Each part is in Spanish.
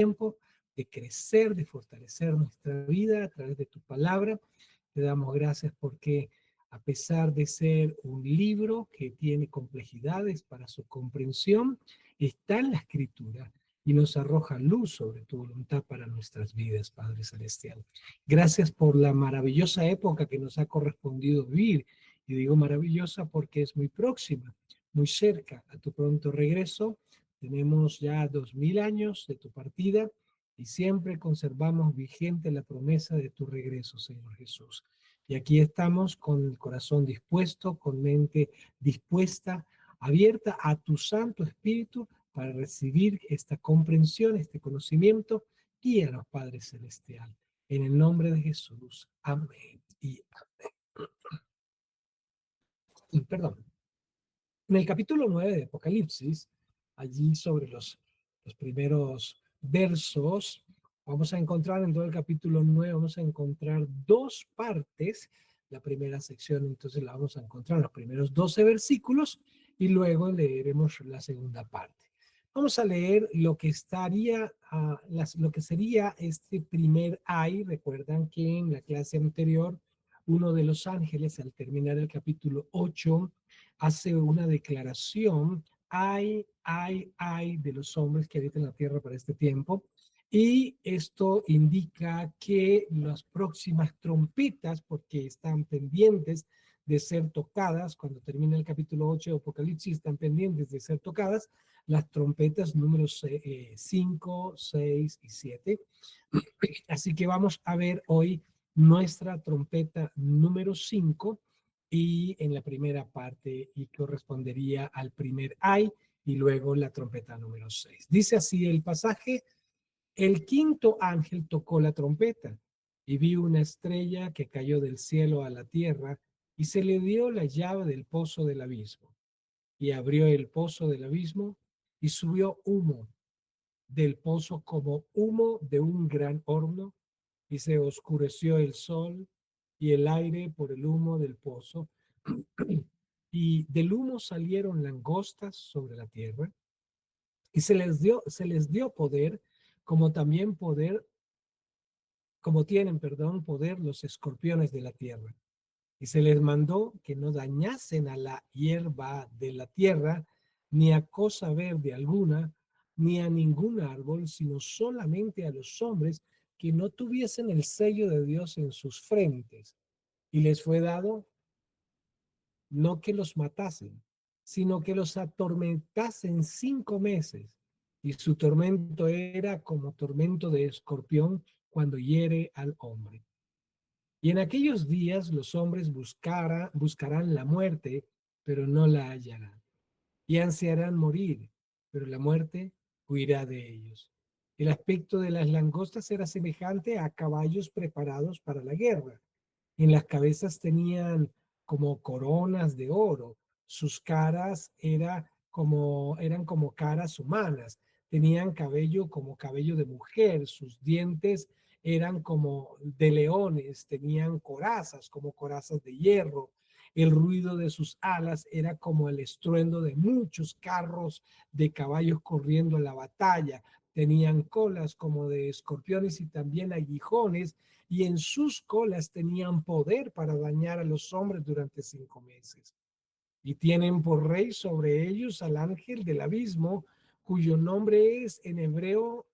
tiempo de crecer, de fortalecer nuestra vida a través de tu palabra. Te damos gracias porque a pesar de ser un libro que tiene complejidades para su comprensión, está en la Escritura y nos arroja luz sobre tu voluntad para nuestras vidas, Padre Celestial. Gracias por la maravillosa época que nos ha correspondido vivir. Y digo maravillosa porque es muy próxima, muy cerca a tu pronto regreso. Tenemos ya 2000 años de tu partida y siempre conservamos vigente la promesa de tu regreso, Señor Jesús. Y aquí estamos con el corazón dispuesto, con mente dispuesta, abierta a tu Santo Espíritu para recibir esta comprensión, este conocimiento. Guíanos, Padre Celestial. En el nombre de Jesús. Amén y amén. Perdón. En el capítulo 9 de Apocalipsis, allí sobre los primeros versos, vamos a encontrar en todo el capítulo 9, vamos a encontrar dos partes. La primera sección entonces la vamos a encontrar en los primeros 12 versículos y luego leeremos la segunda parte. Vamos a leer lo que estaría, lo que sería este primer ay. Recuerdan que en la clase anterior, uno de los ángeles, al terminar el capítulo 8, hace una declaración, ay de los hombres que habitan la tierra para este tiempo. Y esto indica que las próximas trompetas, porque están pendientes de ser tocadas, cuando termina el capítulo 8 de Apocalipsis, están pendientes de ser tocadas, las trompetas números 5, 6 y 7. Así que vamos a ver hoy nuestra trompeta número 5 y en la primera parte y correspondería al primer ay y luego la trompeta número 6. Dice así el pasaje: el quinto ángel tocó la trompeta y vi una estrella que cayó del cielo a la tierra y se le dio la llave del pozo del abismo y abrió el pozo del abismo y subió humo del pozo como humo de un gran horno y se oscureció el sol y el aire por el humo del pozo y del humo salieron langostas sobre la tierra y se les dio poder como también poder, como tienen, perdón, poder los escorpiones de la tierra. Y se les mandó que no dañasen a la hierba de la tierra, ni a cosa verde alguna, ni a ningún árbol, sino solamente a los hombres que no tuviesen el sello de Dios en sus frentes. Y les fue dado no que los matasen, sino que los atormentasen 5 meses. Y su tormento era como tormento de escorpión cuando hiere al hombre. Y en aquellos días los hombres buscarán la muerte, pero no la hallarán. Y ansiarán morir, pero la muerte huirá de ellos. El aspecto de las langostas era semejante a caballos preparados para la guerra. En las cabezas tenían como coronas de oro. Sus caras eran como caras humanas. Tenían cabello como cabello de mujer. Sus dientes eran como de leones. Tenían corazas como corazas de hierro. El ruido de sus alas era como el estruendo de muchos carros de caballos corriendo a la batalla. Tenían colas como de escorpiones y también aguijones, y en sus colas tenían poder para dañar a los hombres durante 5 meses. Y tienen por rey sobre ellos al ángel del abismo, cuyo nombre en hebreo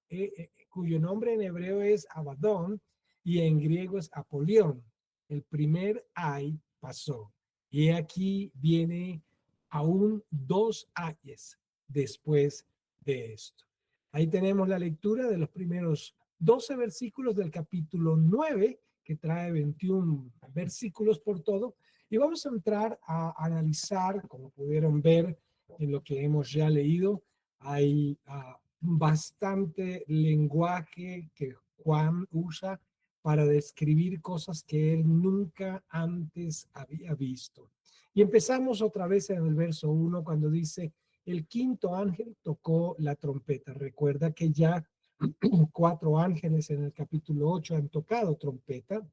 es Abadón y en griego es Apolión. El primer ay pasó. Y aquí viene aún 2 ayes después de esto. Ahí tenemos la lectura de los primeros 12 versículos del capítulo 9, que trae 21 versículos por todo. Y vamos a entrar a analizar, como pudieron ver en lo que hemos ya leído, hay bastante lenguaje que Juan usa para describir cosas que él nunca antes había visto. Y empezamos otra vez en el verso 1 cuando dice: el quinto ángel tocó la trompeta. Recuerda que ya 4 ángeles en el capítulo 8 han tocado trompeta.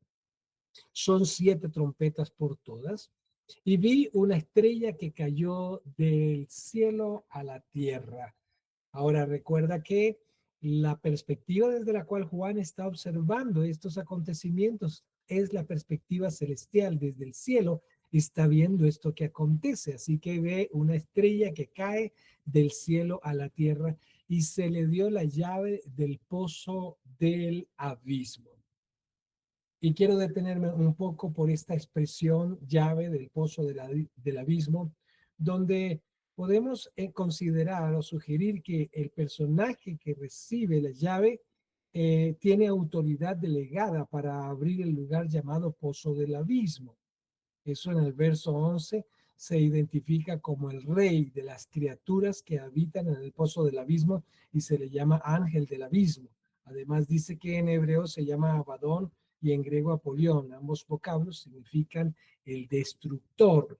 Son 7 trompetas por todas. Y vi una estrella que cayó del cielo a la tierra. Ahora recuerda que La perspectiva desde la cual Juan está observando estos acontecimientos es la perspectiva celestial. Desde el cielo está viendo esto que acontece. Así que ve una estrella que cae del cielo a la tierra y se le dio la llave del pozo del abismo. Y quiero detenerme un poco por esta expresión llave del pozo del abismo, donde podemos considerar o sugerir que el personaje que recibe la llave tiene autoridad delegada para abrir el lugar llamado pozo del abismo. Eso en el verso 11 se identifica como el rey de las criaturas que habitan en el pozo del abismo y se le llama ángel del abismo. Además dice que en hebreo se llama Abadón y en griego Apolión. Ambos vocablos significan el destructor.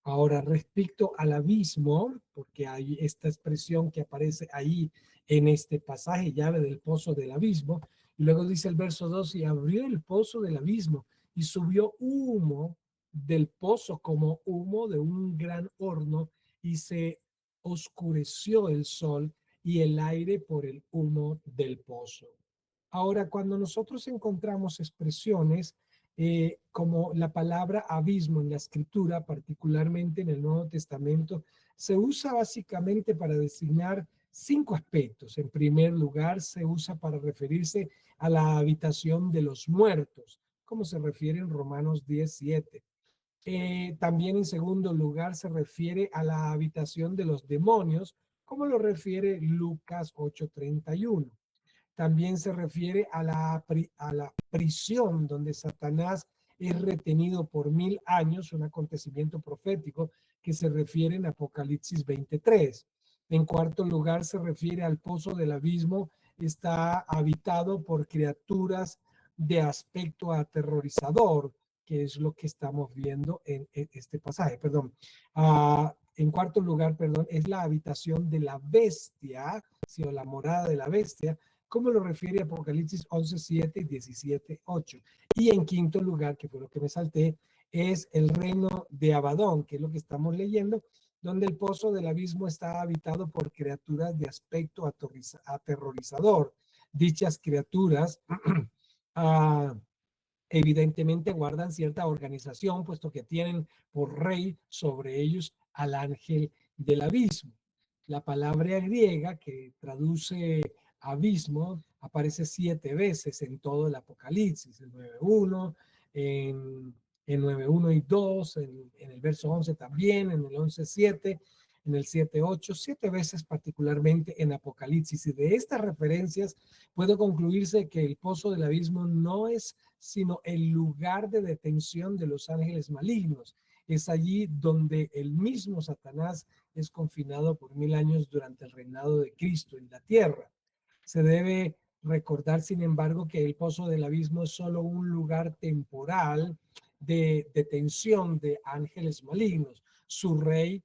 Ahora, respecto al abismo, porque hay esta expresión que aparece ahí en este pasaje, llave del pozo del abismo, y luego dice el verso 2, y abrió el pozo del abismo y subió humo del pozo como humo de un gran horno y se oscureció el sol y el aire por el humo del pozo. Ahora, cuando nosotros encontramos expresiones como la palabra abismo en la escritura, particularmente en el Nuevo Testamento, se usa básicamente para designar 5 aspectos. En primer lugar, se usa para referirse a la habitación de los muertos, como se refiere en Romanos 10:7. También en segundo lugar se refiere a la habitación de los demonios, como lo refiere Lucas 8:31. También se refiere a la prisión donde Satanás es retenido por 1000 años, un acontecimiento profético que se refiere en Apocalipsis 23. En cuarto lugar, se refiere al pozo del abismo, está habitado por criaturas de aspecto aterrorizador, que es lo que estamos viendo en este pasaje. Perdón. En cuarto lugar, perdón, es la habitación de la bestia, o la morada de la bestia, como lo refiere Apocalipsis 11:7 y 17:8. Y en quinto lugar, que fue lo que me salté, es el reino de Abadón, que es lo que estamos leyendo, donde el pozo del abismo está habitado por criaturas de aspecto aterrorizador. Dichas criaturas evidentemente guardan cierta organización, puesto que tienen por rey sobre ellos al ángel del abismo. La palabra griega que traduce abismo aparece 7 veces en todo el Apocalipsis, en 9:1, en 9:1 y 2, en el verso 11 también, en el 11:7, en el 7:8, 7 veces particularmente en Apocalipsis. Y de estas referencias puedo concluirse que el pozo del abismo no es sino el lugar de detención de los ángeles malignos. Es allí donde el mismo Satanás es confinado por 1000 años durante el reinado de Cristo en la tierra. Se debe recordar, sin embargo, que el pozo del abismo es solo un lugar temporal de detención de ángeles malignos. Su rey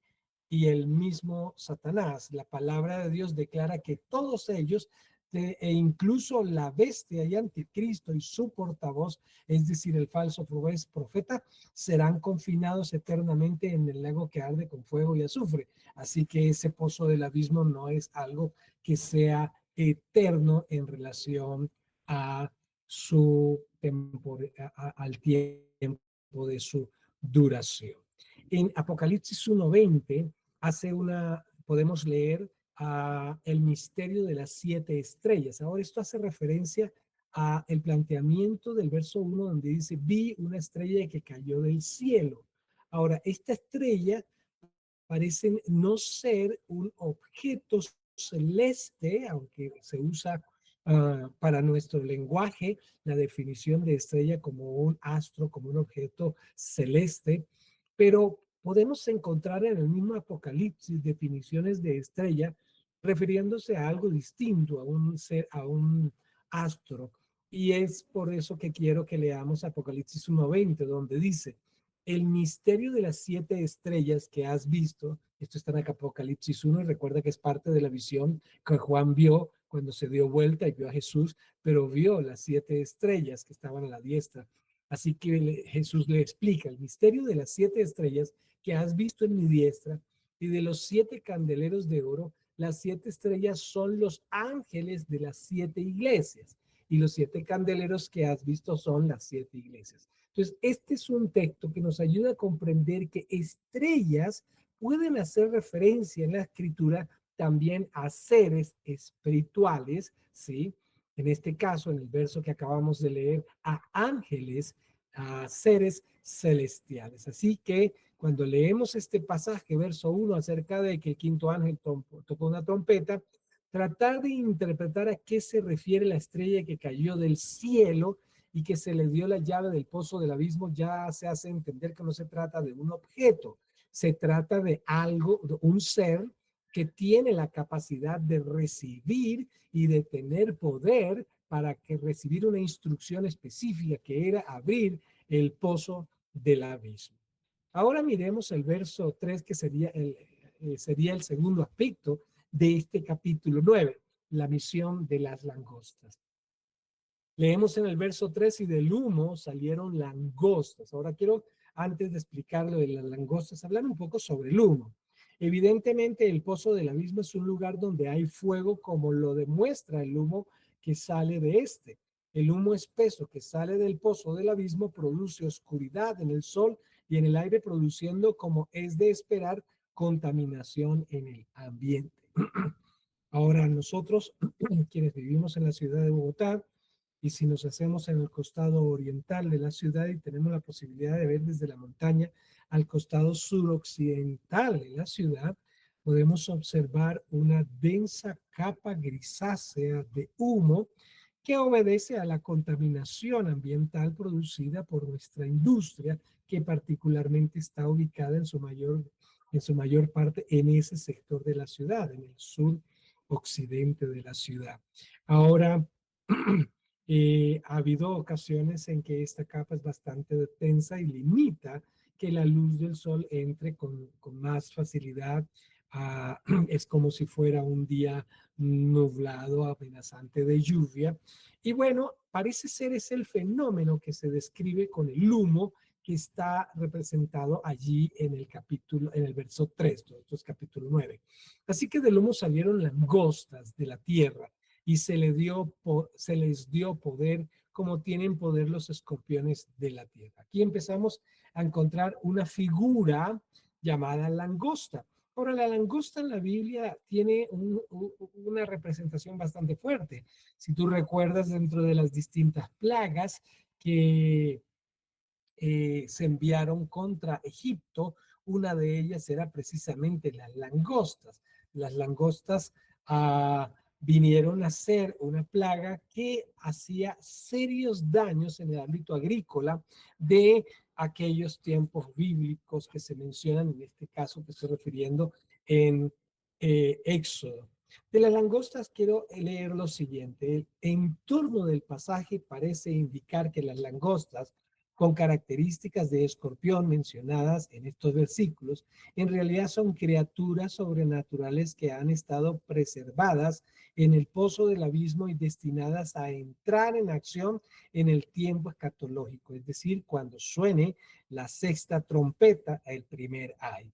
y el mismo Satanás. La palabra de Dios declara que todos ellos, e incluso la bestia y anticristo y su portavoz, es decir, el falso profeta, serán confinados eternamente en el lago que arde con fuego y azufre. Así que ese pozo del abismo no es algo que sea eterno en relación a su al tiempo de su duración. En Apocalipsis 1:20 podemos leer el misterio de las 7 estrellas. Ahora esto hace referencia a el planteamiento del verso 1 donde dice, vi una estrella que cayó del cielo. Ahora, esta estrella parece no ser un objeto celeste, aunque se usa para nuestro lenguaje la definición de estrella como un astro, como un objeto celeste, pero podemos encontrar en el mismo Apocalipsis definiciones de estrella refiriéndose a algo distinto, a un astro. Y es por eso que quiero que leamos Apocalipsis 1:20, donde dice, el misterio de las 7 estrellas que has visto, esto está en Apocalipsis 1, y recuerda que es parte de la visión que Juan vio cuando se dio vuelta y vio a Jesús, pero vio las 7 estrellas que estaban a la diestra. Así que Jesús le explica el misterio de las 7 estrellas que has visto en mi diestra y de los 7 candeleros de oro. las 7 estrellas son los ángeles de las 7 iglesias y los 7 candeleros que has visto son las 7 iglesias. Entonces, este es un texto que nos ayuda a comprender que estrellas pueden hacer referencia en la escritura también a seres espirituales, ¿sí? En este caso, en el verso que acabamos de leer, a ángeles, a seres celestiales. Así que cuando leemos este pasaje, verso 1, acerca de que el quinto ángel tocó una trompeta, tratar de interpretar a qué se refiere la estrella que cayó del cielo y que se le dio la llave del pozo del abismo, ya se hace entender que no se trata de un objeto, se trata de algo, de un ser que tiene la capacidad de recibir y de tener poder para que recibir una instrucción específica que era abrir el pozo del abismo. Ahora miremos el verso 3, que sería el segundo aspecto de este capítulo 9, la misión de las langostas. Leemos en el verso 3, y del humo salieron langostas. Ahora quiero, antes de explicar lo de las langostas, hablar un poco sobre el humo. Evidentemente, el pozo del abismo es un lugar donde hay fuego, como lo demuestra el humo que sale de este. El humo espeso que sale del pozo del abismo produce oscuridad en el sol y en el aire, produciendo, como es de esperar, contaminación en el ambiente. Ahora nosotros, quienes vivimos en la ciudad de Bogotá, y si nos hacemos en el costado oriental de la ciudad y tenemos la posibilidad de ver desde la montaña al costado suroccidental de la ciudad, podemos observar una densa capa grisácea de humo que obedece a la contaminación ambiental producida por nuestra industria, que particularmente está ubicada en su mayor parte en ese sector de la ciudad, en el sur occidente de la ciudad. Ahora, ha habido ocasiones en que esta capa es bastante densa y limita que la luz del sol entre con más facilidad. Es como si fuera un día nublado, amenazante de lluvia. Y bueno, parece ser es el fenómeno que se describe con el humo que está representado allí en el capítulo, en el verso 3, esto es capítulo 9. Así que del humo salieron langostas de la tierra y se les dio poder como tienen poder los escorpiones de la tierra. Aquí empezamos a encontrar una figura llamada langosta. Ahora, la langosta en la Biblia tiene una representación bastante fuerte. Si tú recuerdas, dentro de las distintas plagas que se enviaron contra Egipto, una de ellas era precisamente las langostas. Las langostas vinieron a ser una plaga que hacía serios daños en el ámbito agrícola de aquellos tiempos bíblicos que se mencionan, en este caso que estoy refiriendo en Éxodo. De las langostas quiero leer lo siguiente. El entorno del pasaje parece indicar que las langostas, con características de escorpión mencionadas en estos versículos, en realidad son criaturas sobrenaturales que han estado preservadas en el pozo del abismo y destinadas a entrar en acción en el tiempo escatológico, es decir, cuando suene la sexta trompeta, el primer ay.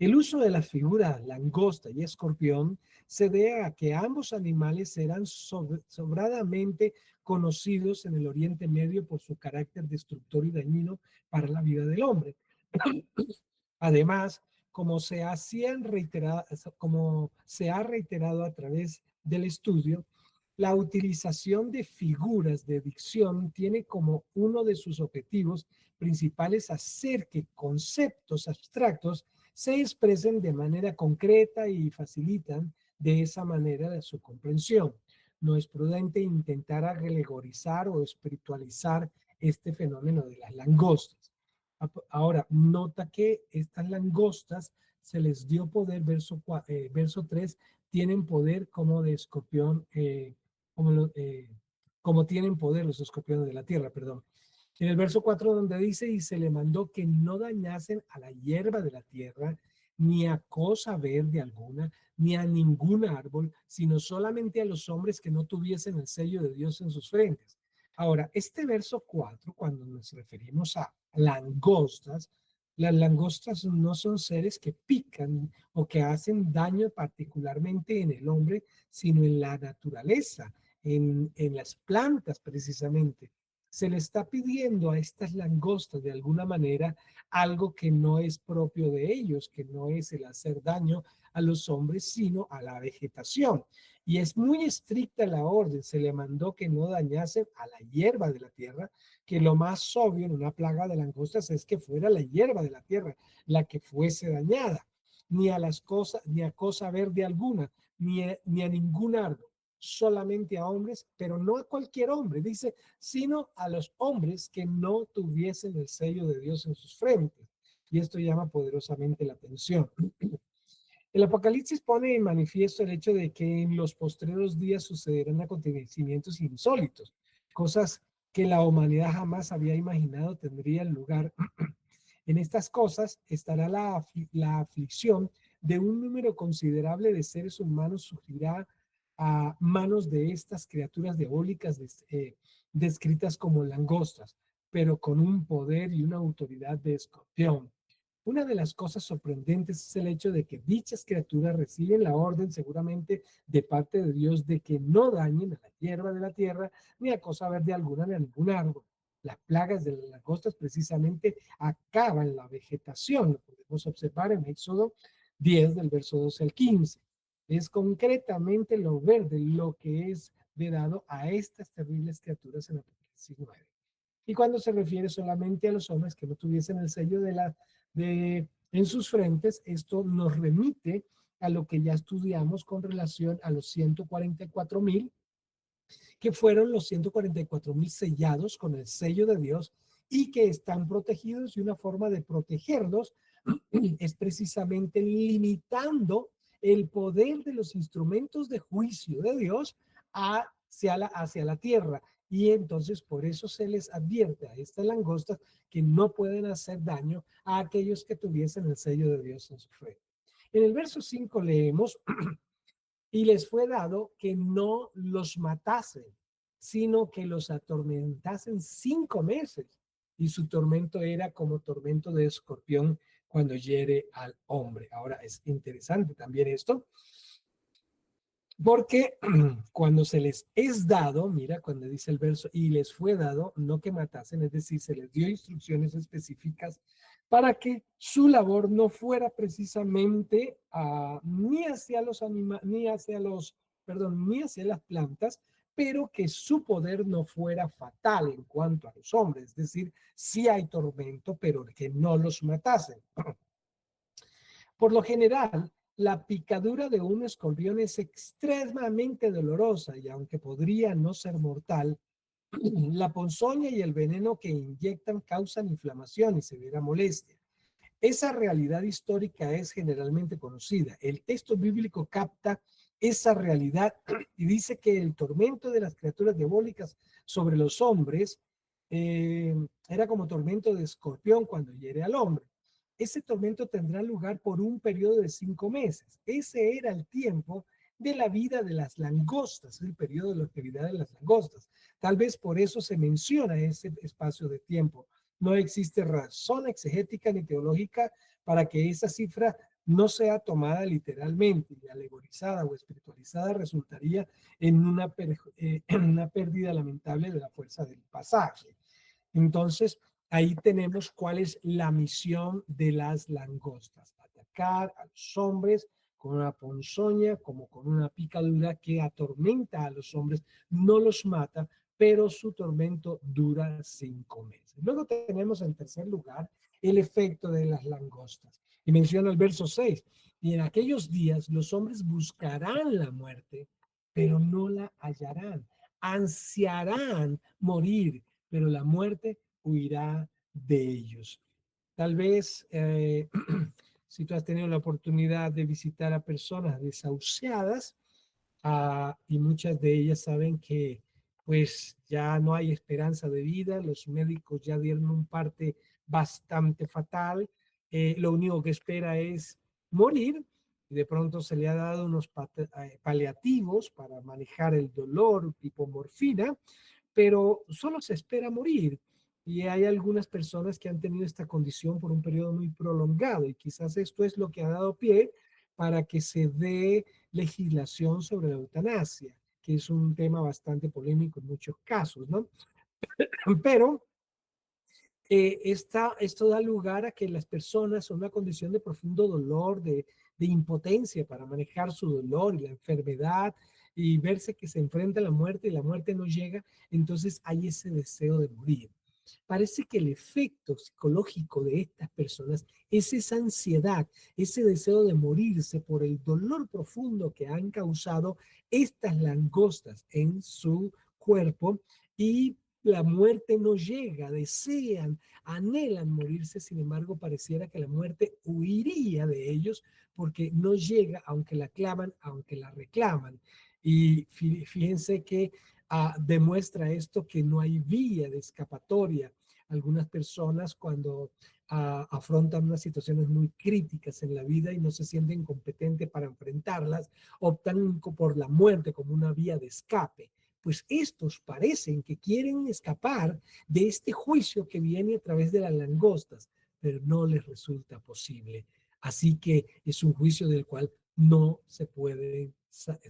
El uso de las figuras langosta y escorpión se debe a que ambos animales serán sobradamente conocidos en el Oriente Medio por su carácter destructor y dañino para la vida del hombre. Además, como se ha reiterado a través del estudio, la utilización de figuras de dicción tiene como uno de sus objetivos principales hacer que conceptos abstractos se expresen de manera concreta y facilitan de esa manera su comprensión. No es prudente intentar alegorizar o espiritualizar este fenómeno de las langostas. Ahora, nota que estas langostas se les dio poder, verso 3, tienen poder como de escorpión, como tienen poder los escorpiones de la tierra, perdón. En el verso 4, donde dice, y se le mandó que no dañasen a la hierba de la tierra, ni a cosa verde alguna, ni a ningún árbol, sino solamente a los hombres que no tuviesen el sello de Dios en sus frentes. Ahora, este verso 4, cuando nos referimos a langostas, Las langostas no son seres que pican o que hacen daño particularmente en el hombre, sino en la naturaleza, en las plantas precisamente. Se le está pidiendo a estas langostas de alguna manera algo que no es propio de ellos, que no es el hacer daño a los hombres, sino a la vegetación. Y es muy estricta la orden, se le mandó que no dañase a la hierba de la tierra, que lo más obvio en una plaga de langostas es que fuera la hierba de la tierra la que fuese dañada, ni a las cosas, ni a cosa verde alguna, ni a ningún árbol, solamente a hombres, pero no a cualquier hombre, dice, sino a los hombres que no tuviesen el sello de Dios en sus frentes. Y esto llama poderosamente la atención. El Apocalipsis pone en manifiesto el hecho de que en los postreros días sucederán acontecimientos insólitos, cosas que la humanidad jamás había imaginado tendrían lugar. En estas cosas estará la aflicción de un número considerable de seres humanos sufrirá a manos de estas criaturas diabólicas descritas como langostas, pero con un poder y una autoridad de escorpión. Una de las cosas sorprendentes es el hecho de que dichas criaturas reciben la orden seguramente de parte de Dios de que no dañen a la hierba de la tierra, ni a cosa verde alguna, ni a ningún árbol. Las plagas de las langostas precisamente acaban la vegetación, lo podemos observar en Éxodo 10 del verso 12 al 15. Es concretamente lo verde lo que es vedado a estas terribles criaturas en Apocalipsis 9. Y cuando se refiere solamente a los hombres que no tuviesen el sello en sus frentes, esto nos remite a lo que ya estudiamos con relación a los 144,000, que fueron los 144,000 sellados con el sello de Dios y que están protegidos, y una forma de protegerlos es precisamente limitando el poder de los instrumentos de juicio de Dios hacia la tierra. Y entonces por eso se les advierte a estas langostas que no pueden hacer daño a aquellos que tuviesen el sello de Dios en su frente. En el verso 5 leemos, y les fue dado que no los matasen, sino que los atormentasen 5 meses. Y su tormento era como tormento de escorpión cuando hiere al hombre. Ahora es interesante también esto, porque cuando se les es dado, mira, cuando dice el verso, y les fue dado, no que matasen, es decir, se les dio instrucciones específicas para que su labor no fuera precisamente ni hacia los animales, ni hacia las plantas, pero que su poder no fuera fatal en cuanto a los hombres, es decir, sí hay tormento, pero que no los matasen. Por lo general, la picadura de un escorpión es extremadamente dolorosa y aunque podría no ser mortal, la ponzoña y el veneno que inyectan causan inflamación y severa molestia. Esa realidad histórica es generalmente conocida. El texto bíblico capta esa realidad y dice que el tormento de las criaturas diabólicas sobre los hombres era como tormento de escorpión cuando hiere al hombre. Ese tormento tendrá lugar por un periodo de 5 meses. Ese era el tiempo de la vida de las langostas, el periodo de la actividad de las langostas. Tal vez por eso se menciona ese espacio de tiempo. No existe razón exegética ni teológica para que esa cifra no sea tomada literalmente y alegorizada o espiritualizada resultaría en una pérdida lamentable de la fuerza del pasaje. Entonces, ahí tenemos cuál es la misión de las langostas: atacar a los hombres con una ponzoña, como con una picadura que atormenta a los hombres, no los mata, pero su tormento dura 5 meses. Luego tenemos en tercer lugar el efecto de las langostas. Y menciona el verso 6, y en aquellos días los hombres buscarán la muerte, pero no la hallarán. Ansiarán morir, pero la muerte huirá de ellos. Tal vez, si tú has tenido la oportunidad de visitar a personas desahuciadas, y muchas de ellas saben que pues ya no hay esperanza de vida, los médicos ya dieron un parte bastante fatal, lo único que espera es morir, y de pronto se le ha dado unos paliativos para manejar el dolor tipo morfina, pero solo se espera morir. y hay algunas personas que han tenido esta condición por un periodo muy prolongado y quizás esto es lo que ha dado pie para que se dé legislación sobre la eutanasia, que es un tema bastante polémico en muchos casos, ¿no? Pero esto da lugar a que las personas en una condición de profundo dolor, de impotencia para manejar su dolor y la enfermedad y verse que se enfrenta a la muerte y la muerte no llega, entonces hay ese deseo de morir. Parece que el efecto psicológico de estas personas es esa ansiedad, ese deseo de morirse por el dolor profundo que han causado estas langostas en su cuerpo y la muerte no llega, desean, anhelan morirse, sin embargo pareciera que la muerte huiría de ellos porque no llega, aunque la claman, aunque la reclaman. Y fíjense que demuestra esto que no hay vía de escapatoria. Algunas personas cuando afrontan unas situaciones muy críticas en la vida y no se sienten competentes para enfrentarlas, optan por la muerte como una vía de escape. Pues estos parecen que quieren escapar de este juicio que viene a través de las langostas, pero no les resulta posible. Así que es un juicio del cual no se puede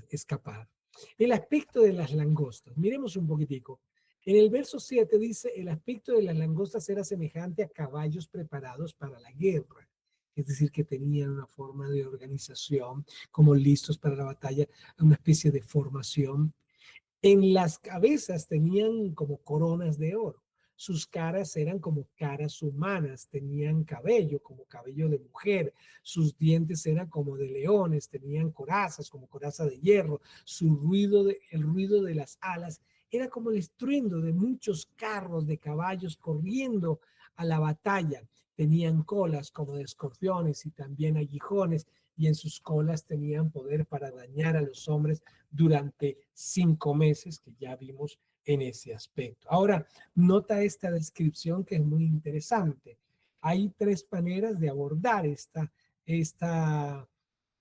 escapar. El aspecto de las langostas. Miremos un poquitico. En el verso 7 dice, el aspecto de las langostas era semejante a caballos preparados para la guerra. Es decir, que tenían una forma de organización, como listos para la batalla, una especie de formación. En las cabezas tenían como coronas de oro. Sus caras eran como caras humanas, tenían cabello como cabello de mujer, sus dientes eran como de leones, tenían corazas como coraza de hierro, el ruido de las alas era como el estruendo de muchos carros de caballos corriendo a la batalla. Tenían colas como de escorpiones y también aguijones, y en sus colas tenían poder para dañar a los hombres durante 5 meses, que ya vimos en ese aspecto. Ahora, nota esta descripción que es muy interesante. Hay tres maneras de abordar esta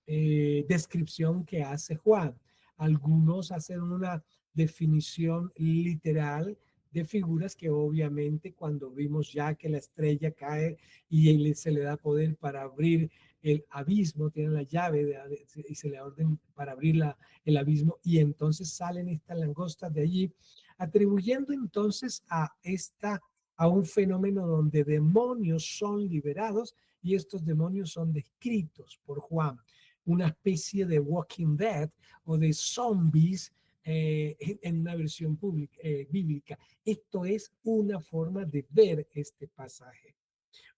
descripción que hace Juan. Algunos hacen una definición literal de figuras que obviamente cuando vimos ya que la estrella cae y se le da poder para abrir el abismo, tiene la llave y se le orden para abrir el abismo y entonces salen estas langostas de allí, atribuyendo entonces a un fenómeno donde demonios son liberados y estos demonios son descritos por Juan, una especie de Walking Dead o de zombies en una versión bíblica. Esto es una forma de ver este pasaje.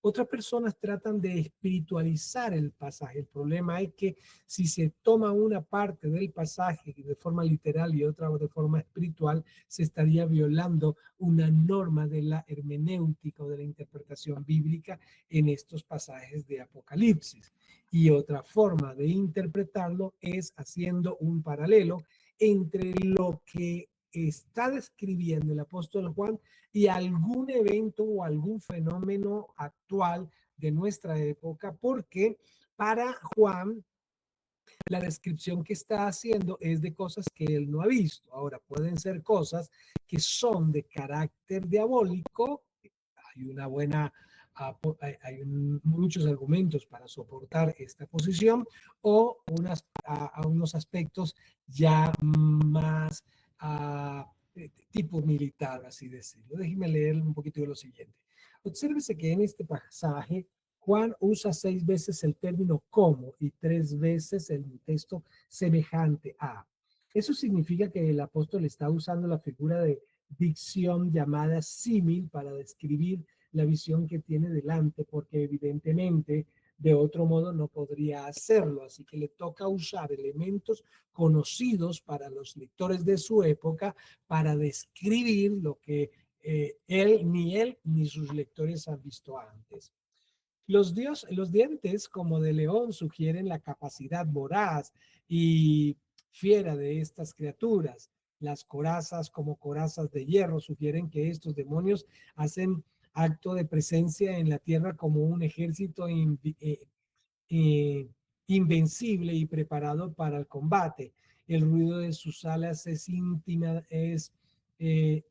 Otras personas tratan de espiritualizar el pasaje. El problema es que si se toma una parte del pasaje de forma literal y otra de forma espiritual, se estaría violando una norma de la hermenéutica o de la interpretación bíblica en estos pasajes de Apocalipsis. Y otra forma de interpretarlo es haciendo un paralelo entre lo que está describiendo el apóstol Juan y algún evento o algún fenómeno actual de nuestra época, porque para Juan la descripción que está haciendo es de cosas que él no ha visto. Ahora, pueden ser cosas que son de carácter diabólico. Hay una buena, muchos argumentos para soportar esta posición o unos aspectos ya más tipo militar, así decirlo. Déjeme leer un poquito de lo siguiente. Obsérvese que en este pasaje Juan usa 6 veces el término como y 3 veces el texto semejante a. Eso significa que el apóstol está usando la figura de dicción llamada símil para describir la visión que tiene delante, porque evidentemente de otro modo no podría hacerlo. Así que le toca usar elementos conocidos para los lectores de su época para describir lo que él ni sus lectores han visto antes. Los dientes como de león sugieren la capacidad voraz y fiera de estas criaturas. Las corazas como corazas de hierro sugieren que estos demonios hacen acto de presencia en la tierra como un ejército eh, invencible y preparado para el combate. El ruido de sus alas es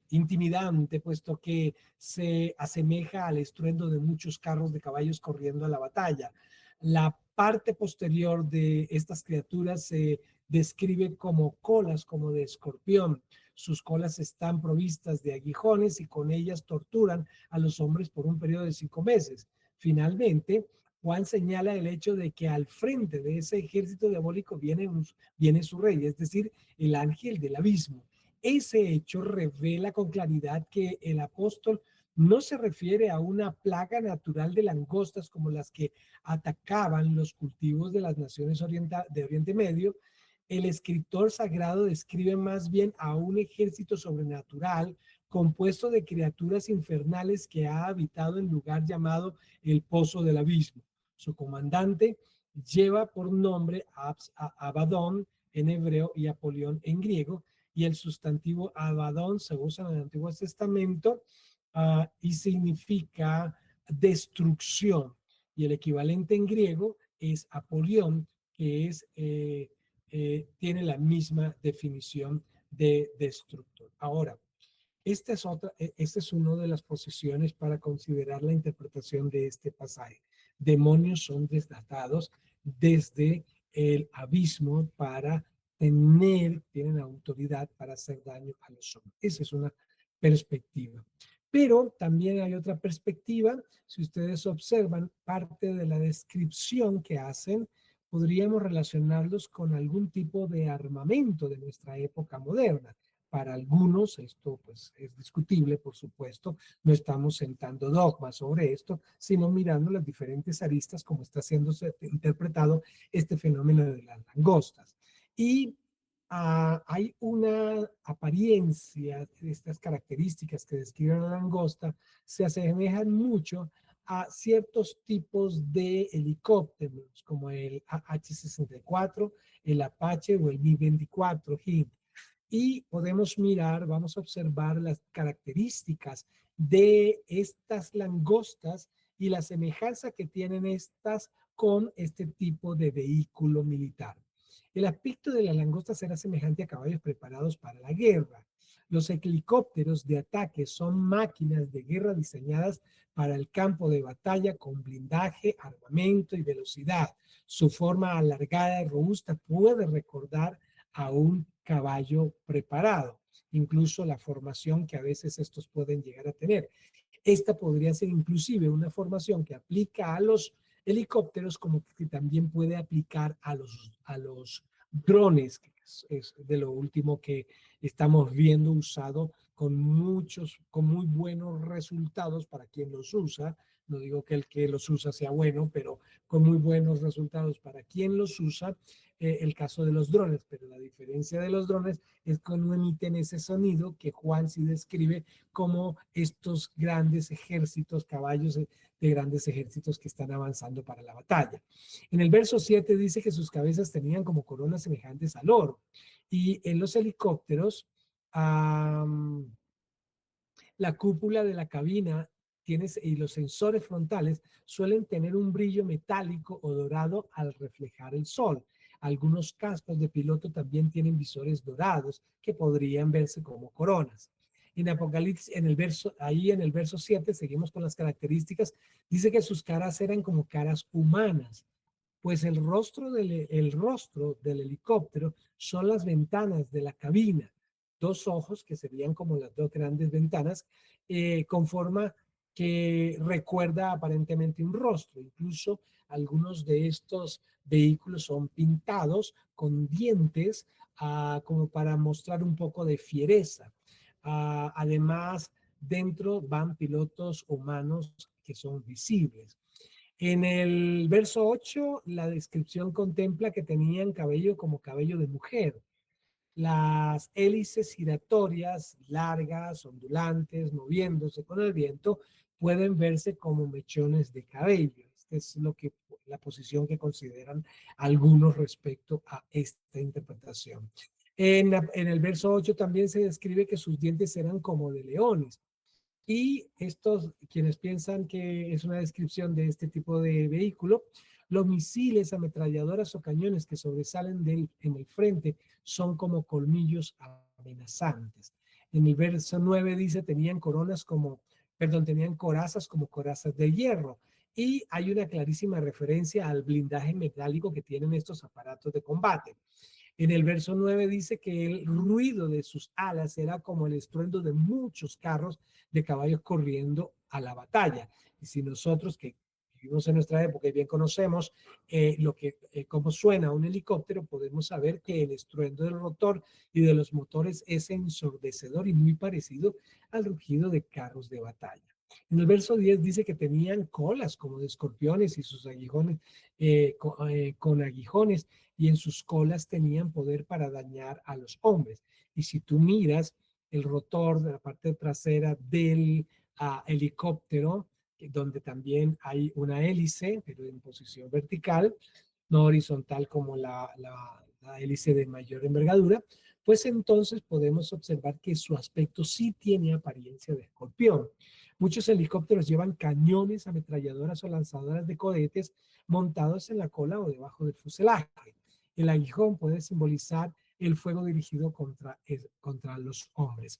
intimidante, puesto que se asemeja al estruendo de muchos carros de caballos corriendo a la batalla. La parte posterior de estas criaturas se describe como colas, como de escorpión. Sus colas están provistas de aguijones y con ellas torturan a los hombres por un periodo de 5 meses. Finalmente, Juan señala el hecho de que al frente de ese ejército diabólico viene su rey, es decir, el ángel del abismo. Ese hecho revela con claridad que el apóstol no se refiere a una plaga natural de langostas como las que atacaban los cultivos de las naciones de Oriente Medio. El escritor sagrado describe más bien a un ejército sobrenatural compuesto de criaturas infernales que ha habitado el lugar llamado el Pozo del Abismo. Su comandante lleva por nombre a Abadón en hebreo y Apolión en griego, y el sustantivo Abadón se usa en el Antiguo Testamento y significa destrucción. Y el equivalente en griego es Apolión, que tiene la misma definición de destructor. Ahora, esta es una de las posiciones para considerar la interpretación de este pasaje. Demonios son desatados desde el abismo para tienen autoridad para hacer daño a los hombres. Esa es una perspectiva. Pero también hay otra perspectiva. Si ustedes observan parte de la descripción que hacen, podríamos relacionarlos con algún tipo de armamento de nuestra época moderna. Para algunos esto pues es discutible, por supuesto, no estamos sentando dogmas sobre esto, sino mirando las diferentes aristas como está siendo interpretado este fenómeno de las langostas. Y hay una apariencia, estas características que describen la langosta se asemejan mucho a ciertos tipos de helicópteros, como el H-64, el Apache o el Mi-24 HID. Y podemos mirar, vamos a observar las características de estas langostas y la semejanza que tienen estas con este tipo de vehículo militar. El aspecto de las langostas era semejante a caballos preparados para la guerra. Los helicópteros de ataque son máquinas de guerra diseñadas para el campo de batalla con blindaje, armamento y velocidad. Su forma alargada y robusta puede recordar a un caballo preparado, incluso la formación que a veces estos pueden llegar a tener. Esta podría ser inclusive una formación que aplica a los helicópteros como que también puede aplicar a los drones, que es de lo último que estamos viendo usado con muy buenos resultados para quien los usa. No digo que el que los usa sea bueno, pero con muy buenos resultados para quien los usa. El caso de los drones, pero la diferencia de los drones es que no emiten ese sonido que Juan sí describe como estos grandes ejércitos, caballos de grandes ejércitos que están avanzando para la batalla. En el verso 7 dice que sus cabezas tenían como coronas semejantes al oro. Y en los helicópteros, la cúpula de la cabina y los sensores frontales suelen tener un brillo metálico o dorado al reflejar el sol. Algunos cascos de piloto también tienen visores dorados que podrían verse como coronas. En Apocalipsis, ahí en el verso 7, seguimos con las características, dice que sus caras eran como caras humanas, pues el rostro del helicóptero son las ventanas de la cabina, dos ojos que serían como las dos grandes ventanas, con forma que recuerda aparentemente un rostro. Incluso algunos de estos vehículos son pintados con dientes como para mostrar un poco de fiereza. Además, dentro van pilotos humanos que son visibles. En el verso 8, la descripción contempla que tenían cabello como cabello de mujer. Las hélices giratorias, largas, ondulantes, moviéndose con el viento, pueden verse como mechones de cabello. Esta es la posición que consideran algunos respecto a esta interpretación. En el verso 8 también se describe que sus dientes eran como de leones. Y quienes piensan que es una descripción de este tipo de vehículo, los misiles, ametralladoras o cañones que sobresalen en el frente son como colmillos amenazantes. En el verso 9 dice, tenían coronas como, perdón, tenían corazas como corazas de hierro. Y hay una clarísima referencia al blindaje metálico que tienen estos aparatos de combate. En el verso 9 dice que el ruido de sus alas era como el estruendo de muchos carros de caballos corriendo a la batalla. Y si nosotros que vivimos en nuestra época y bien conocemos cómo suena un helicóptero, podemos saber que el estruendo del rotor y de los motores es ensordecedor y muy parecido al rugido de carros de batalla. En el verso 10 dice que tenían colas como de escorpiones y sus aguijones con aguijones, y en sus colas tenían poder para dañar a los hombres. Y si tú miras el rotor de la parte trasera del helicóptero, donde también hay una hélice, pero en posición vertical, no horizontal como la hélice de mayor envergadura, pues entonces podemos observar que su aspecto sí tiene apariencia de escorpión. Muchos helicópteros llevan cañones, ametralladoras o lanzadoras de cohetes montados en la cola o debajo del fuselaje. El aguijón puede simbolizar el fuego dirigido contra los hombres.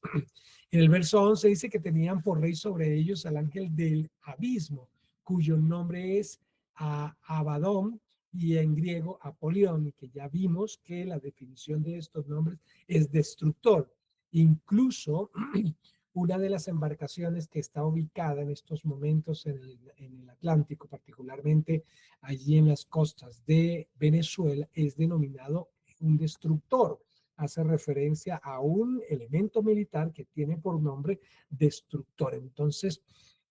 En el verso 11 dice que tenían por rey sobre ellos al ángel del abismo, cuyo nombre es Abadón y en griego Apolión, y que ya vimos que la definición de estos nombres es destructor. Incluso una de las embarcaciones que está ubicada en estos momentos en el Atlántico, particularmente allí en las costas de Venezuela, es denominado un destructor. Hace referencia a un elemento militar que tiene por nombre destructor. Entonces,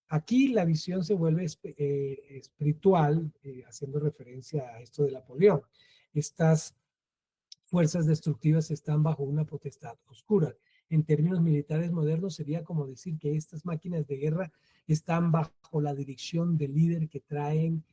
aquí la visión se vuelve espiritual, haciendo referencia a esto de Napoleón. Estas fuerzas destructivas están bajo una potestad oscura. En términos militares modernos sería como decir que estas máquinas de guerra están bajo la dirección del líder que traen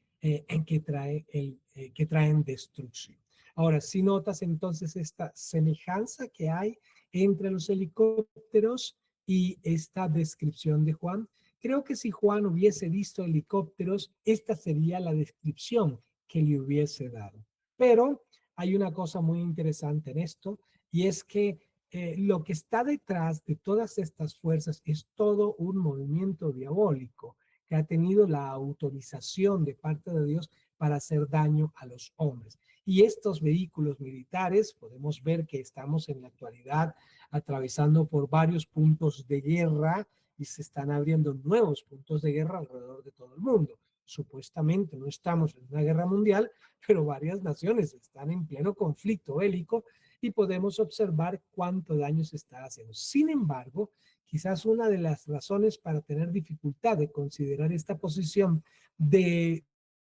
destrucción. Ahora, si notas entonces esta semejanza que hay entre los helicópteros y esta descripción de Juan, creo que si Juan hubiese visto helicópteros, esta sería la descripción que le hubiese dado. Pero hay una cosa muy interesante en esto, y es que lo que está detrás de todas estas fuerzas es todo un movimiento diabólico que ha tenido la autorización de parte de Dios para hacer daño a los hombres. Y estos vehículos militares, podemos ver que estamos en la actualidad atravesando por varios puntos de guerra y se están abriendo nuevos puntos de guerra alrededor de todo el mundo. Supuestamente no estamos en una guerra mundial, pero varias naciones están en pleno conflicto bélico y podemos observar cuánto daño se está haciendo. Sin embargo, quizás una de las razones para tener dificultad de considerar esta posición de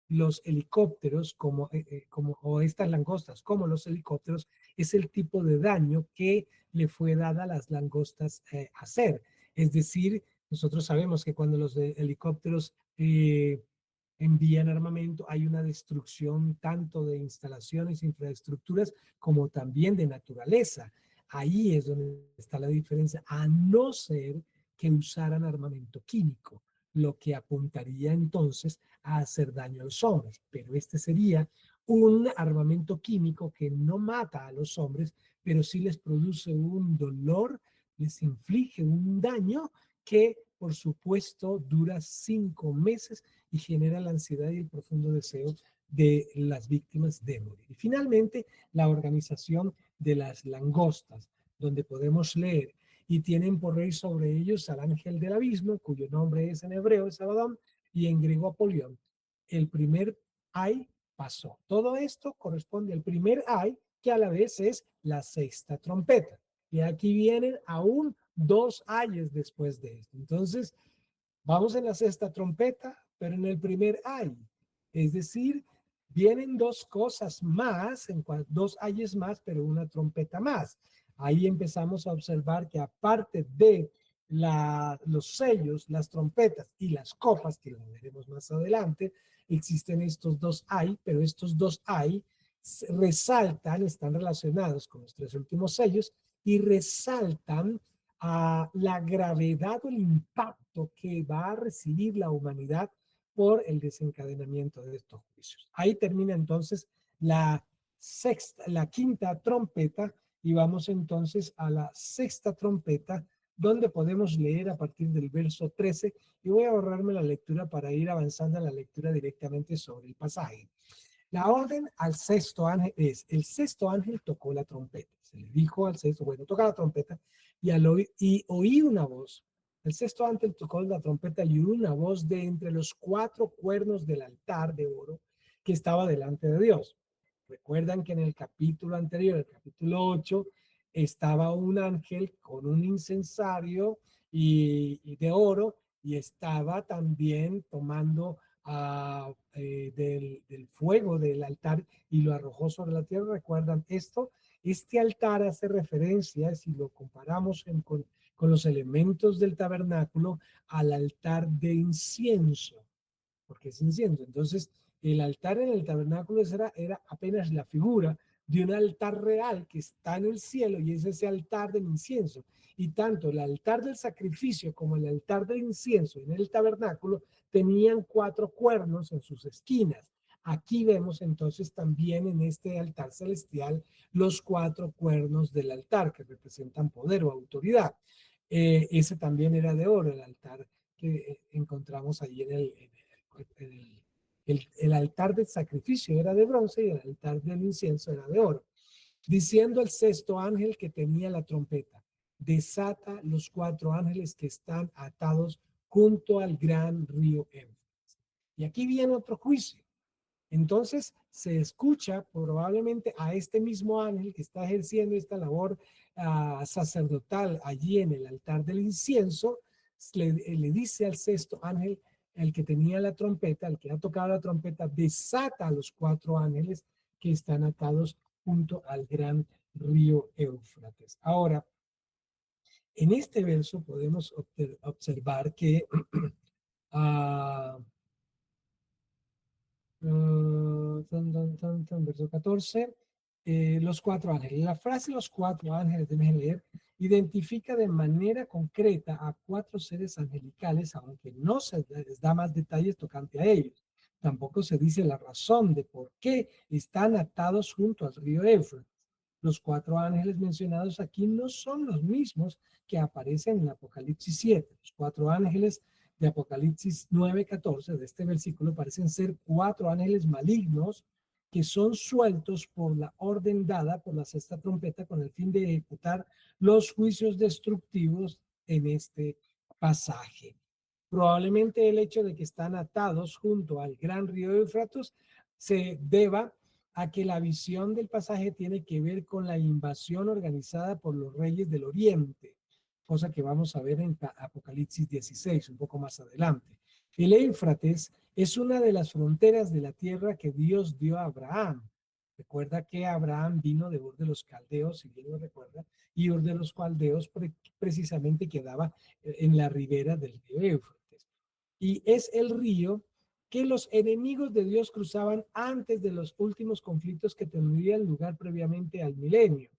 los helicópteros o estas langostas como los helicópteros es el tipo de daño que le fue dada a las langostas hacer. Es decir, nosotros sabemos que cuando los helicópteros envían armamento, hay una destrucción tanto de instalaciones, infraestructuras, como también de naturaleza. Ahí es donde está la diferencia, a no ser que usaran armamento químico, lo que apuntaría entonces a hacer daño a los hombres. Pero este sería un armamento químico que no mata a los hombres, pero sí les produce un dolor, les inflige un daño que, por supuesto, dura 5 meses y genera la ansiedad y el profundo deseo de las víctimas de morir. Y finalmente, la organización de las langostas, donde podemos leer, y tienen por rey sobre ellos al ángel del abismo, cuyo nombre es en hebreo es Abadón y en griego Apolión. El primer ay pasó. Todo esto corresponde al primer ay, que a la vez es la sexta trompeta. Y aquí vienen aún 2 ayes después de esto. Entonces, vamos en la sexta trompeta, pero en el primer ay. Es decir, vienen 2 cosas más, 2 ayes más, pero una trompeta más. Ahí empezamos a observar que aparte de los sellos, las trompetas y las copas, que lo veremos más adelante, existen estos 2 ay, pero estos 2 ay resaltan, están relacionados con los 3 últimos sellos y resaltan a la gravedad o el impacto que va a recibir la humanidad por el desencadenamiento de estos juicios. Ahí termina entonces la quinta trompeta y vamos entonces a la sexta trompeta, donde podemos leer a partir del verso 13, y voy a ahorrarme la lectura para ir avanzando a la lectura directamente sobre el pasaje. La orden al sexto ángel es, el sexto ángel tocó la trompeta. Se le dijo al sexto, bueno, toca la trompeta, y oí una voz. El sexto ángel tocó la trompeta y oí una voz de entre los cuatro cuernos del altar de oro que estaba delante de Dios. Recuerdan que en el capítulo anterior, el capítulo 8, estaba un ángel con un incensario y de oro, y estaba también tomando del fuego del altar y lo arrojó sobre la tierra. ¿Recuerdan esto? Este altar hace referencia, si lo comparamos con los elementos del tabernáculo, al altar de incienso, porque es incienso. Entonces, el altar en el tabernáculo era apenas la figura de un altar real que está en el cielo, y es ese altar del incienso. Y tanto el altar del sacrificio como el altar del incienso en el tabernáculo tenían cuatro cuernos en sus esquinas. Aquí vemos entonces también en este altar celestial los cuatro cuernos del altar que representan poder o autoridad. Ese también era de oro, el altar que encontramos ahí el altar del sacrificio era de bronce y el altar del incienso era de oro. Diciendo el sexto ángel que tenía la trompeta, desata los cuatro ángeles que están atados junto al gran río Éufrates. Y aquí viene otro juicio. Entonces se escucha probablemente a este mismo ángel que está ejerciendo esta labor sacerdotal allí en el altar del incienso. Le dice al sexto ángel, el que tenía la trompeta, el que ha tocado la trompeta, desata a los cuatro ángeles que están atados junto al gran río Éufrates. Ahora, en este verso podemos observar que verso 14, los cuatro ángeles. La frase los cuatro ángeles, déjenme leer, identifica de manera concreta a cuatro seres angelicales, aunque no se les da más detalles tocante a ellos. Tampoco se dice la razón de por qué están atados junto al río Éufrates. Los cuatro ángeles mencionados aquí no son los mismos que aparecen en Apocalipsis 7. Los cuatro ángeles de Apocalipsis 9:14, de este versículo, parecen ser cuatro ángeles malignos que son sueltos por la orden dada por la sexta trompeta con el fin de ejecutar los juicios destructivos en este pasaje. Probablemente el hecho de que están atados junto al gran río Éufrates se deba a que la visión del pasaje tiene que ver con la invasión organizada por los reyes del oriente, cosa que vamos a ver en Apocalipsis 16, un poco más adelante. El Éufrates es una de las fronteras de la tierra que Dios dio a Abraham. Recuerda que Abraham vino de Ur de los Caldeos, si bien lo recuerda, y Ur de los Caldeos precisamente quedaba en la ribera del río Éufrates. Y es el río que los enemigos de Dios cruzaban antes de los últimos conflictos que tendrían lugar previamente al milenio.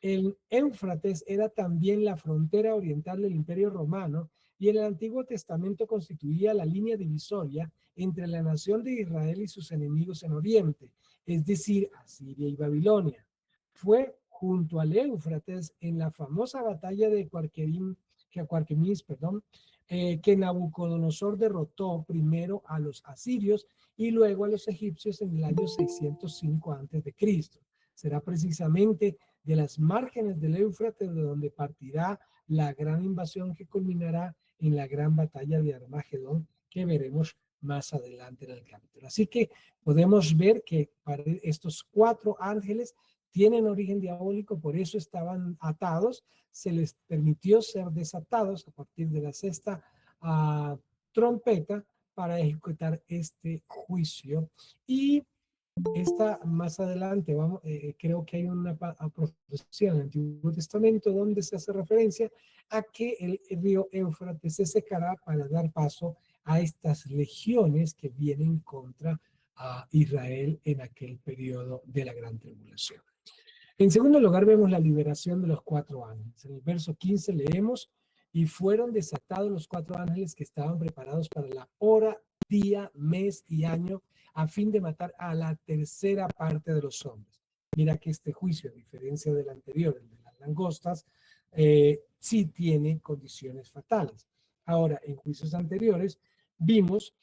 El Éufrates era también la frontera oriental del Imperio Romano, y en el Antiguo Testamento constituía la línea divisoria entre la nación de Israel y sus enemigos en Oriente, es decir, Asiria y Babilonia. Fue junto al Éufrates en la famosa batalla de Cuarquemis, que Nabucodonosor derrotó primero a los asirios y luego a los egipcios en el año 605 a.C. Será precisamente de las márgenes del Éufrates de donde partirá la gran invasión que culminará en la gran batalla de Armagedón, que veremos más adelante en el capítulo. Así que podemos ver que para estos cuatro ángeles tienen origen diabólico, por eso estaban atados, se les permitió ser desatados a partir de la sexta trompeta para ejecutar este juicio. Y esta más adelante, creo que hay una profecía en el Antiguo Testamento donde se hace referencia a que el río Éufrates se secará para dar paso a estas legiones que vienen contra Israel en aquel periodo de la gran tribulación. En segundo lugar, vemos la liberación de los cuatro ángeles. En el verso 15 leemos: y fueron desatados los cuatro ángeles que estaban preparados para la hora, día, mes y año, a fin de matar a la tercera parte de los hombres. Mira que este juicio, a diferencia del anterior, el de las langostas, sí tiene condiciones fatales. Ahora, en juicios anteriores vimos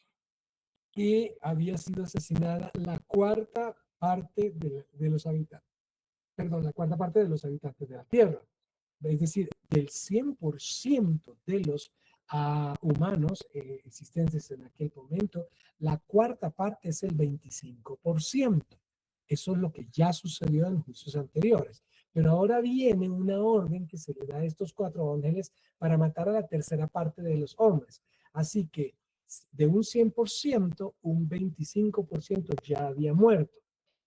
que había sido asesinada la cuarta parte de los habitantes, perdón, la cuarta parte de los habitantes de la Tierra. Es decir, del 100% de los humanos existentes en aquel momento, la cuarta parte es el 25%. Eso es lo que ya sucedió en juicios anteriores. Pero ahora viene una orden que se le da a estos cuatro ángeles para matar a la tercera parte de los hombres. Así que de un 100%, un 25% ya había muerto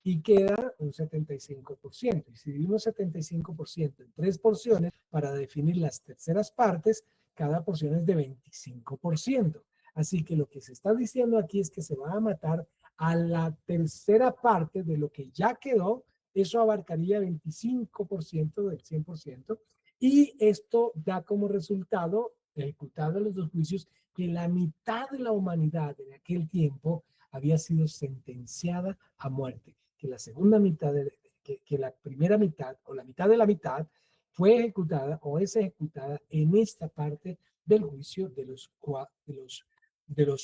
y queda un 75%. Y si dividimos 75% en tres porciones para definir las terceras partes, cada porción es de 25%. Así que lo que se está diciendo aquí es que se va a matar a la tercera parte de lo que ya quedó. Eso abarcaría 25% del 100%. Y esto da como resultado, ejecutado los dos juicios, que la mitad de la humanidad en aquel tiempo había sido sentenciada a muerte, que la segunda mitad, que la primera mitad o la mitad de la mitad fue ejecutada o es ejecutada en esta parte del juicio de los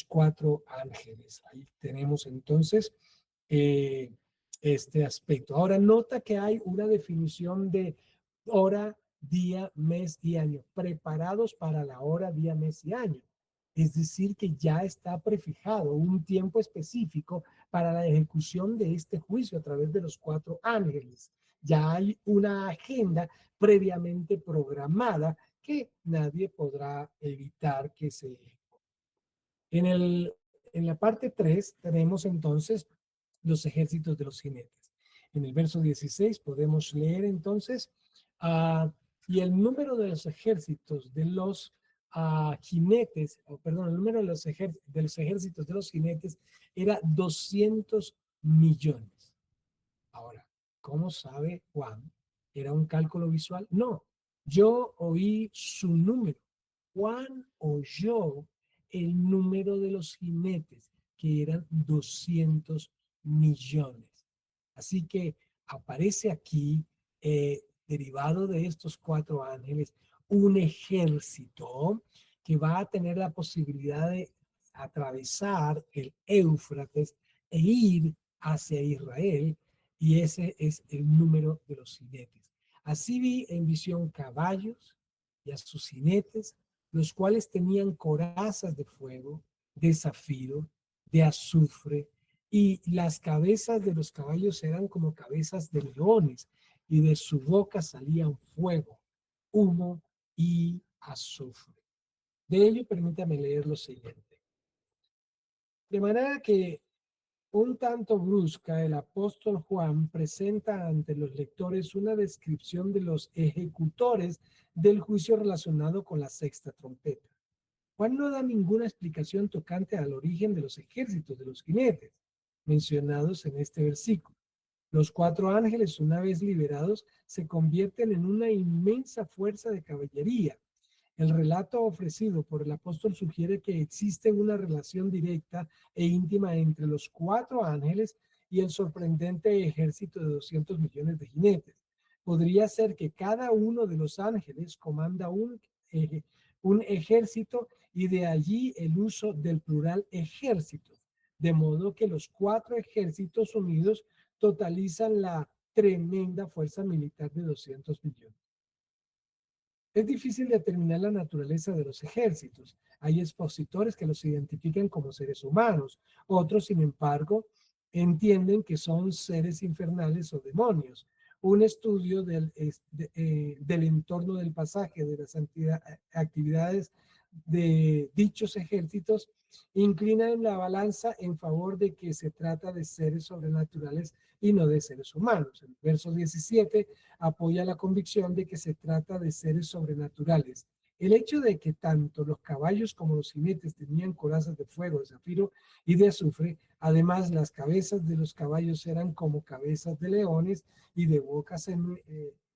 cuatro ángeles. Ahí tenemos entonces este aspecto. Ahora nota que hay una definición de hora, día, mes y año, preparados para la hora, día, mes y año. Es decir, que ya está prefijado un tiempo específico para la ejecución de este juicio a través de los cuatro ángeles. Ya hay una agenda previamente programada que nadie podrá evitar que se ejecute. En, en la parte 3 tenemos entonces los ejércitos de los jinetes. En el verso 16 podemos leer entonces, y el número de los ejércitos de los jinetes, perdón, el número de los ejércitos de los jinetes era 200 millones. Ahora, ¿cómo sabe Juan? ¿Era un cálculo visual? No, yo oí su número. Juan oyó el número de los jinetes, que eran 200 millones. Así que aparece aquí, derivado de estos cuatro ángeles, un ejército que va a tener la posibilidad de atravesar el Éufrates e ir hacia Israel, y ese es el número de los jinetes. Así vi en visión caballos y a sus jinetes, los cuales tenían corazas de fuego, de zafiro, de azufre, y las cabezas de los caballos eran como cabezas de leones, y de su boca salían fuego, humo y azufre. De ello, permítame leer lo siguiente. De manera que un tanto brusca, el apóstol Juan presenta ante los lectores una descripción de los ejecutores del juicio relacionado con la sexta trompeta. Juan no da ninguna explicación tocante al origen de los ejércitos de los jinetes mencionados en este versículo. Los cuatro ángeles, una vez liberados, se convierten en una inmensa fuerza de caballería. El relato ofrecido por el apóstol sugiere que existe una relación directa e íntima entre los cuatro ángeles y el sorprendente ejército de 200 millones de jinetes. Podría ser que cada uno de los ángeles comanda un ejército, y de allí el uso del plural ejército, de modo que los cuatro ejércitos unidos totalizan la tremenda fuerza militar de 200 millones. Es difícil determinar la naturaleza de los ejércitos. Hay expositores que los identifican como seres humanos. Otros, sin embargo, entienden que son seres infernales o demonios. Un estudio del entorno del pasaje de las actividades de dichos ejércitos inclina en la balanza en favor de que se trata de seres sobrenaturales y no de seres humanos. El verso 17 apoya la convicción de que se trata de seres sobrenaturales. El hecho de que tanto los caballos como los jinetes tenían corazas de fuego, de zafiro y de azufre, además las cabezas de los caballos eran como cabezas de leones y de bocas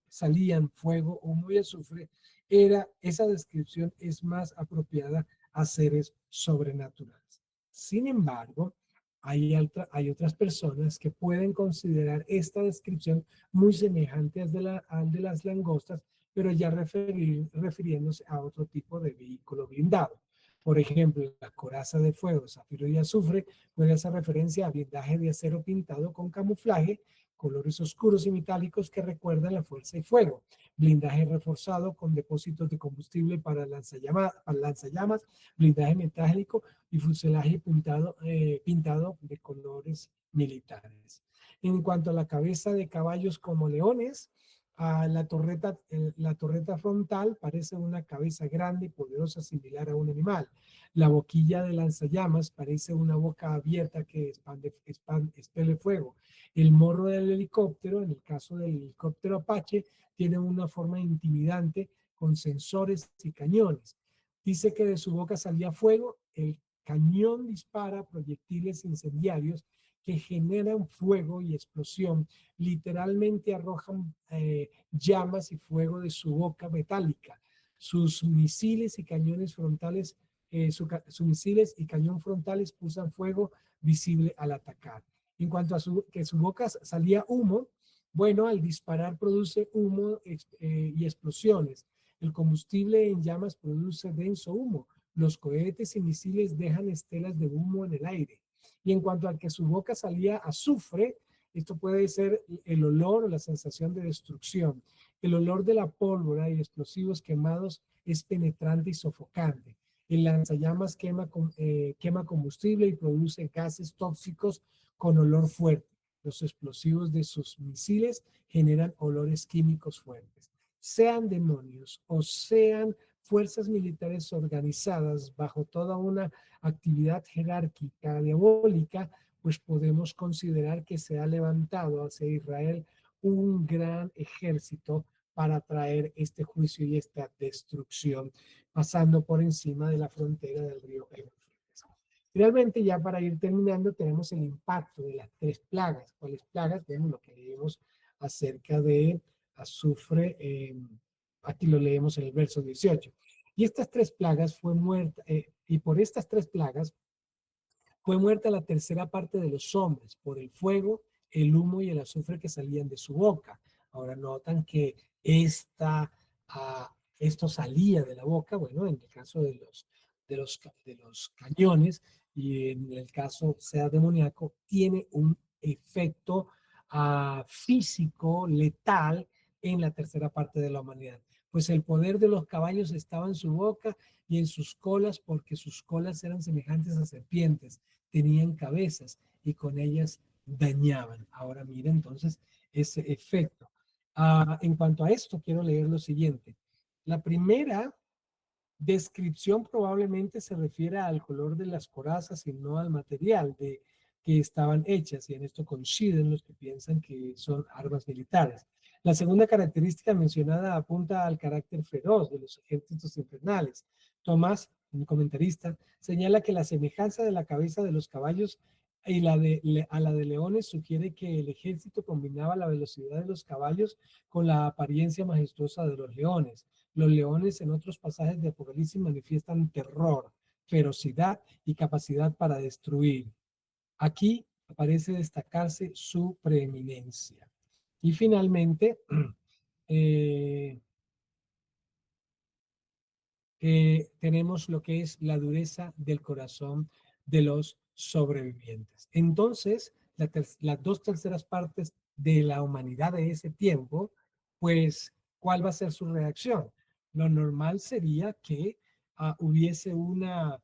salían fuego, humo y azufre, esa descripción es más apropiada a seres sobrenaturales. Sin embargo, hay otras personas que pueden considerar esta descripción muy semejante al de las langostas pero ya refiriéndose a otro tipo de vehículo blindado. Por ejemplo, la coraza de fuego, zafiro y azufre puede hacer referencia a blindaje de acero pintado con camuflaje, colores oscuros y metálicos que recuerdan la fuerza y fuego, blindaje reforzado con depósitos de combustible para lanzallamas, blindaje metálico y fuselaje pintado de colores militares. En cuanto a la cabeza de caballos como leones, la torreta frontal parece una cabeza grande y poderosa similar a un animal. La boquilla de lanzallamas parece una boca abierta que expele fuego. El morro del helicóptero, en el caso del helicóptero Apache, tiene una forma intimidante con sensores y cañones. Dice que de su boca salía fuego, el cañón dispara proyectiles incendiarios que generan fuego y explosión, literalmente arrojan llamas y fuego de su boca metálica. Sus misiles y cañones frontales, sus misiles y cañón frontales pulsan fuego visible al atacar. En cuanto a que su boca salía humo, bueno, al disparar produce humo y explosiones. El combustible en llamas produce denso humo. Los cohetes y misiles dejan estelas de humo en el aire. Y en cuanto a que su boca salía azufre, esto puede ser el olor o la sensación de destrucción. El olor de la pólvora y explosivos quemados es penetrante y sofocante. El lanzallamas quema combustible y produce gases tóxicos con olor fuerte. Los explosivos de sus misiles generan olores químicos fuertes. Sean demonios o sean fuerzas militares organizadas bajo toda una actividad jerárquica diabólica, pues podemos considerar que se ha levantado hacia Israel un gran ejército para traer este juicio y esta destrucción, pasando por encima de la frontera del río Éufrates. Finalmente, ya para ir terminando, tenemos el impacto de las tres plagas. ¿Cuáles plagas? Bueno, lo que leemos acerca de azufre, aquí lo leemos en el verso 18. Y estas tres plagas fue muerta, y por estas tres plagas fue muerta la tercera parte de los hombres, por el fuego, el humo y el azufre que salían de su boca. Ahora notan que esto salía de la boca, bueno, en el caso de los cañones y en el caso sea demoníaco, tiene un efecto físico, letal en la tercera parte de la humanidad. Pues el poder de los caballos estaba en su boca y en sus colas, porque sus colas eran semejantes a serpientes, tenían cabezas y con ellas dañaban. Ahora mira entonces ese efecto. En cuanto a esto, quiero leer lo siguiente. La primera descripción probablemente se refiere al color de las corazas y no al material de que estaban hechas, y en esto coinciden los que piensan que son armas militares. La segunda característica mencionada apunta al carácter feroz de los ejércitos infernales. Tomás, un comentarista, señala que la semejanza de la cabeza de los caballos y a la de leones sugiere que el ejército combinaba la velocidad de los caballos con la apariencia majestuosa de los leones. Los leones en otros pasajes de Apocalipsis manifiestan terror, ferocidad y capacidad para destruir. Aquí parece destacarse su preeminencia. Y finalmente, eh, tenemos lo que es la dureza del corazón de los sobrevivientes. Entonces, las dos terceras partes de la humanidad de ese tiempo, pues, ¿cuál va a ser su reacción? Lo normal sería que hubiese una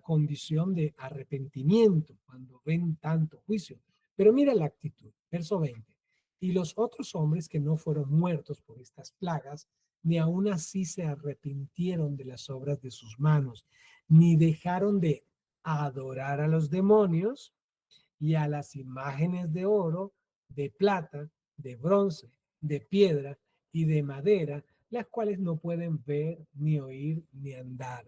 condición de arrepentimiento cuando ven tanto juicio. Pero mira la actitud, verso 20. Y los otros hombres que no fueron muertos por estas plagas, ni aun así se arrepintieron de las obras de sus manos, ni dejaron de adorar a los demonios y a las imágenes de oro, de plata, de bronce, de piedra y de madera, las cuales no pueden ver, ni oír, ni andar.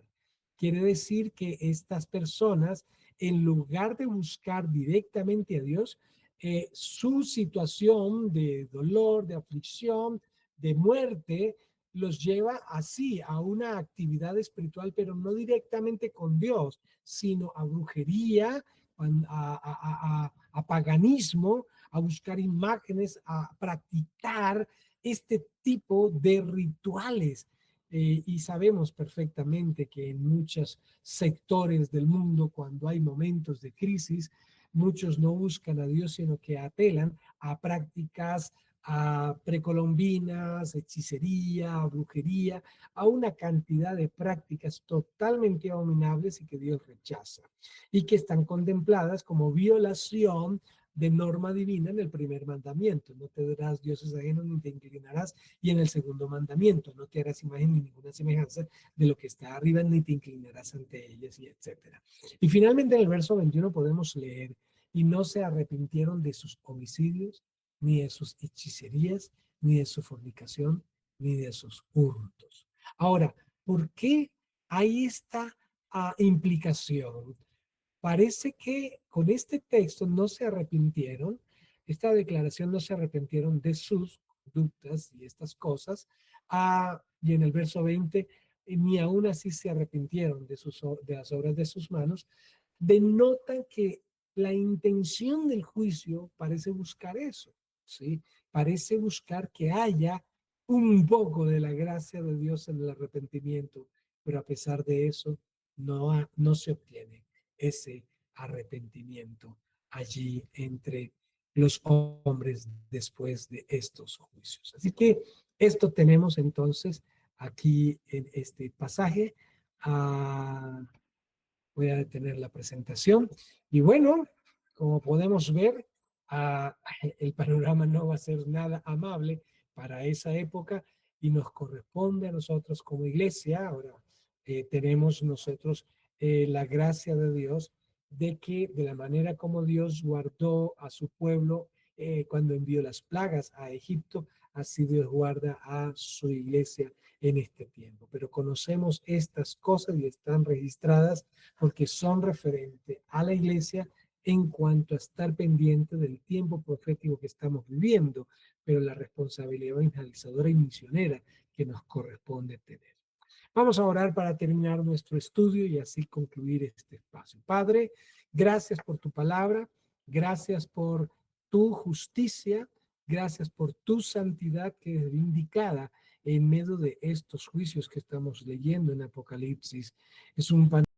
Quiere decir que estas personas, en lugar de buscar directamente a Dios, su situación de dolor, de aflicción, de muerte, los lleva así a una actividad espiritual, pero no directamente con Dios, sino a brujería, a paganismo, a buscar imágenes, a practicar este tipo de rituales. Y sabemos perfectamente que en muchos sectores del mundo, cuando hay momentos de crisis, muchos no buscan a Dios, sino que apelan a prácticas precolombinas, hechicería, brujería, a una cantidad de prácticas totalmente abominables y que Dios rechaza y que están contempladas como violación de norma divina en el primer mandamiento. No te darás dioses ajenos ni te inclinarás. Y en el segundo mandamiento, no te harás imagen ni ninguna semejanza de lo que está arriba ni te inclinarás ante ellas, y etcétera. Y finalmente en el verso 21 podemos leer, y no se arrepintieron de sus homicidios, ni de sus hechicerías, ni de su fornicación, ni de sus hurtos. Ahora, ¿por qué hay esta implicación? Parece que con este texto no se arrepintieron, esta declaración no se arrepintieron de sus conductas y estas cosas, y en el verso 20, ni aún así se arrepintieron de las obras de sus manos, denotan que la intención del juicio parece buscar eso, ¿sí? Parece buscar que haya un poco de la gracia de Dios en el arrepentimiento, pero a pesar de eso no se obtiene ese arrepentimiento allí entre los hombres después de estos juicios. Así que esto tenemos entonces aquí en este pasaje. Voy a detener la presentación. Y bueno, como podemos ver, el panorama no va a ser nada amable para esa época y nos corresponde a nosotros como iglesia. Ahora tenemos nosotros la gracia de Dios de que de la manera como Dios guardó a su pueblo cuando envió las plagas a Egipto, así Dios guarda a su iglesia en este tiempo. Pero conocemos estas cosas y están registradas porque son referentes a la iglesia en cuanto a estar pendiente del tiempo profético que estamos viviendo, pero la responsabilidad evangelizadora y misionera que nos corresponde tener. Vamos a orar para terminar nuestro estudio y así concluir este espacio. Padre, gracias por tu palabra, gracias por tu justicia, gracias por tu santidad que es vindicada en medio de estos juicios que estamos leyendo en Apocalipsis. Es un